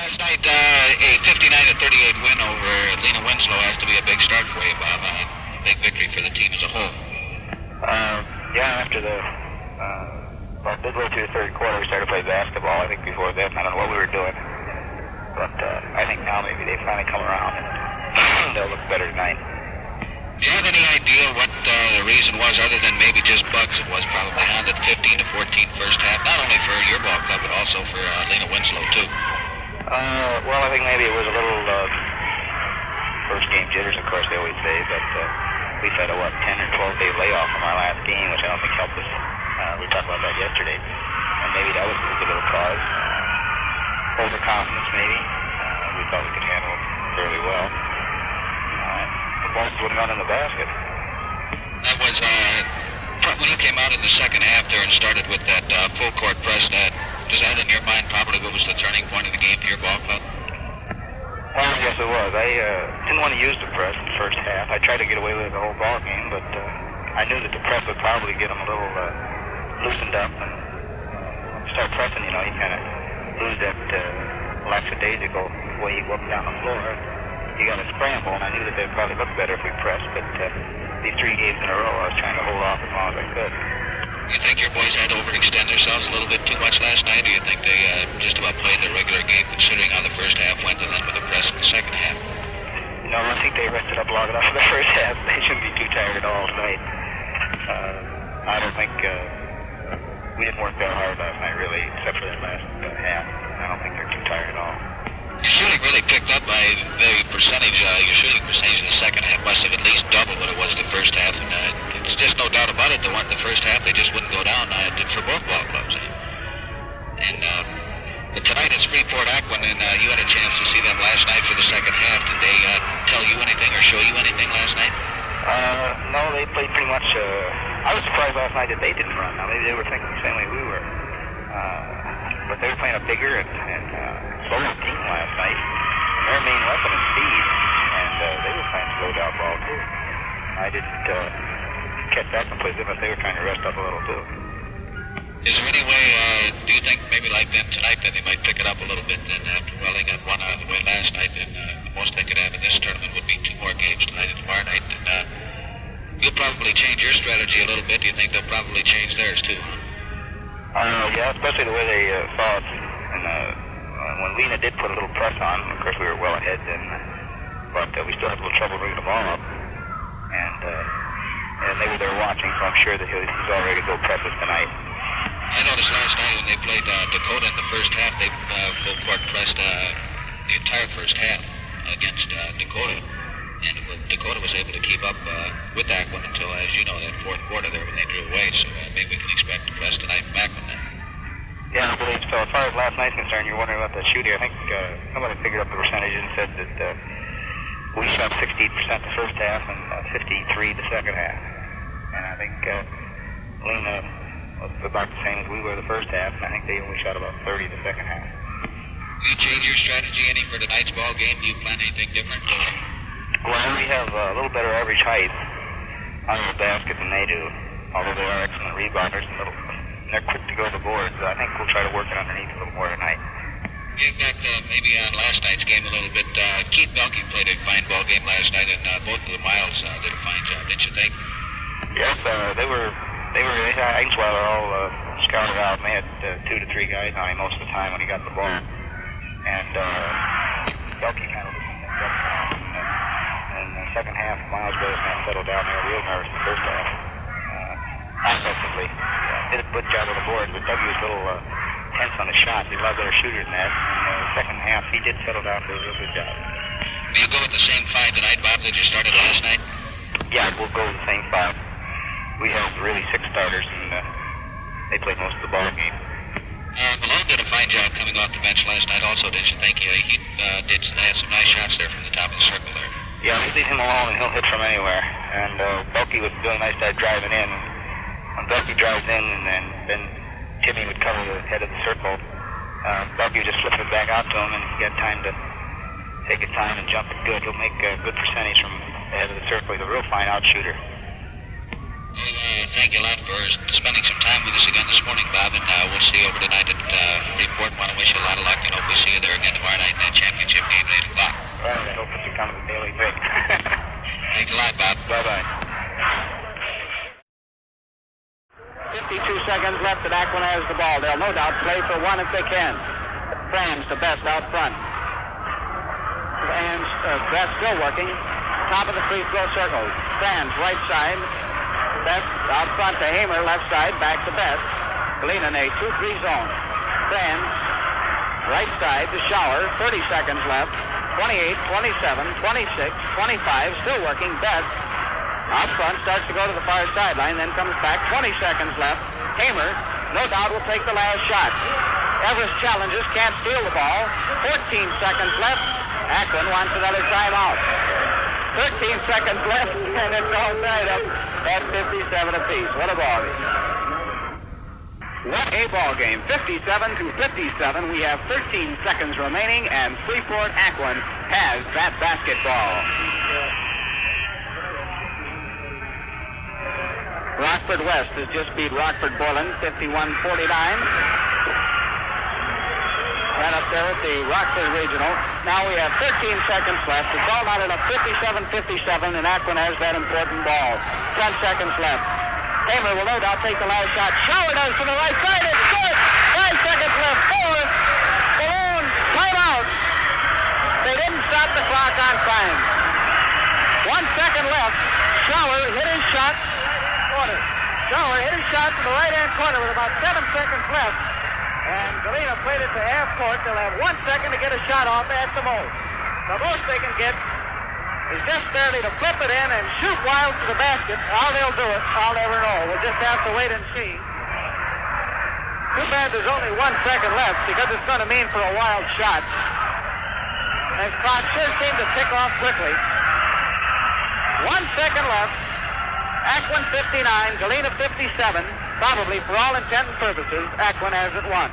Last night, a 59-38 win over Lena Winslow has to be a big start for you, Bob. A big victory for the team as a whole. Yeah, after about midway through the third quarter, we started to play basketball. I think before then, I don't know what we were doing. But I think now maybe they finally come around and they'll look better tonight. Do you have any idea what the reason was, other than maybe just bugs? It was probably on the 15-14 first half, not only for your ball club, but also for Lena Winslow, too. Well, I think maybe it was a little first game jitters, of course, they always say, but we've had a, 10 or 12 day layoff from our last game, which I don't think helped us. We talked about that yesterday, and maybe that was a little cause. Overconfidence, maybe. We thought we could handle it fairly well. The balls wouldn't run in the basket. That was, when you came out in the second half there and started with that full court press, does that in your mind probably was the turning point of the game for your ball club? Well, yes, it was. I didn't want to use the press in the first half. I tried to get away with it the whole ball game, but I knew that the press would probably get them a little loosened up. And when you start pressing, you kind of lose that lackadaisical way you go up and down the floor. You got to scramble, and I knew that they'd probably look better if we pressed, but these 3 games in a row, I was trying to hold off as long as I could. You think your boys had to overextend themselves a little bit too much last night, or do you think they just about played their regular game, considering how the first half went, and then with the press in the second half? No, I think they rested up long enough for the first half. They shouldn't be too tired at all tonight. I don't think we didn't work that hard last night, really, except for that last half. I don't think they're too tired at all. Your shooting really picked up by the percentage. Your shooting percentage in the second half must have at least doubled what it was the first half. And there's just no doubt about it. The first half, they just wouldn't go down for both ball clubs. But tonight it's Freeport-Aquin, and you had a chance to see them last night for the second half. Did they tell you anything or show you anything last night? No, they played pretty much. I was surprised last night that they didn't run. Now, maybe they were thinking the same way we were. But they were playing a bigger and slower team last night. And their main weapon is speed, and they were playing slow down ball too. I didn't catch that completely, but they were trying to rest up a little too. Is there any way, do you think maybe like them tonight that they might pick it up a little bit, and after, well, they got one out of the way last night, and the most they could have in this tournament would be 2 more games tonight and tomorrow night, and you'll probably change your strategy a little bit. Do you think they'll probably change theirs too? Yeah, especially the way they saw it. And when Lena did put a little press on, of course we were well ahead then, but we still had a little trouble bringing the ball up. And they were there watching, so I'm sure that he's all ready to go press us tonight. I noticed last night when they played Dakota in the first half, they full court pressed the entire first half against Dakota. And Dakota was able to keep up with Aquin until, as you know, that fourth quarter there when they drew away. So maybe we can expect to press tonight from Aquin then. Yeah, I believe so. As far as last night's concerned, you're wondering about the shooting. I think somebody figured up the percentages and said that we shot 60% the first half and 53% the second half. And I think Lena was about the same as we were the first half, and I think they only shot about 30% the second half. Do you change your strategy any for tonight's ball game? Do you plan anything different? Well, we have a little better average height on the basket than they do, although they are excellent rebounders and they're quick to go to the boards. I think we'll try to work it underneath a little more tonight. Getting back maybe on last night's game a little bit, Keith Belkey played a fine ball game last night, and both of the Miles did a fine job, didn't you think? Yes, they were Ainsweiler all scouted out, and they had 2 to 3 guys on him most of the time when he got the ball. And Belkey handled it. In the second half, Miles Brothers kind of settled down there real nervous in the first half. Offensively, did a good job on the boards, but Dougie was a little tense on the shot. He's a lot better shooter than that. In the second half, he did settle down to a real good job. Do you go with the same 5 tonight, Bob, that you started last night? Yeah, we'll go with the same 5. We have really 6 starters, and they played most of the ball game. Malone did a fine job coming off the bench last night also, didn't you think? He did had some nice shots there from the top of the circle there. Yeah, we leave him alone, and he'll hit from anywhere. And Belkey was doing a nice job driving in. When Belkey drives in, and then Timmy would cover the head of the circle, Belkey would just flip it back out to him, and he had time to take his time and jump it good. He'll make a good percentage from the head of the circle. He's a real fine out shooter. Well, thank you a lot for spending some time with us again this morning, Bob, and we'll see you over tonight at Freeport. Want to wish you a lot of luck, and hope we see you there again tomorrow night. kind of a daily thing. Thanks a lot, Bob. Bye-bye. 52 seconds left and Aquin has the ball. They'll no doubt play for one if they can. Franz, the best out front. And Best still working. Top of the free throw circle. Franz, right side. Best out front to Hamer, left side, back to Best. Galena in a 2-3 zone. Franz, right side to Shower. 30 seconds left. 28, 27, 26, 25. Still working. Best out front, starts to go to the far sideline, then comes back. 20 seconds left. Hamer, no doubt, will take the last shot. Everest challenges, can't steal the ball. 14 seconds left. Aquin wants another timeout. 13 seconds left, and it's all tied up at 57 apiece. What a ball game. What a ball game. 57 to 57. We have 13 seconds remaining, and Freeport Aquin has that basketball. Rockford West has just beat Rockford Mullen 51-49. Right up there at the Rockford Regional. Now we have 13 seconds left. It's all knotted up 57-57, and Aquin has that important ball. 10 seconds left. Hamer will no doubt take the last shot. Shower does to the right side. It's good. 5 seconds left. 4. Balloon. Timeout. They didn't stop the clock on time. 1 second left. Shower hit his shot. Shower hit his shot to the right-hand corner with about 7 seconds left. And Galena played it to half court. They'll have 1 second to get a shot off at the most. The most they can get is just barely to flip it in and shoot wild to the basket. How they'll do it, I'll never know. We'll just have to wait and see. Too bad there's only 1 second left because it's going to mean for a wild shot. And clock sure seemed to tick off quickly. 1 second left. Aquin 59, Galena 57. Probably, for all intent and purposes, Aquin has it won.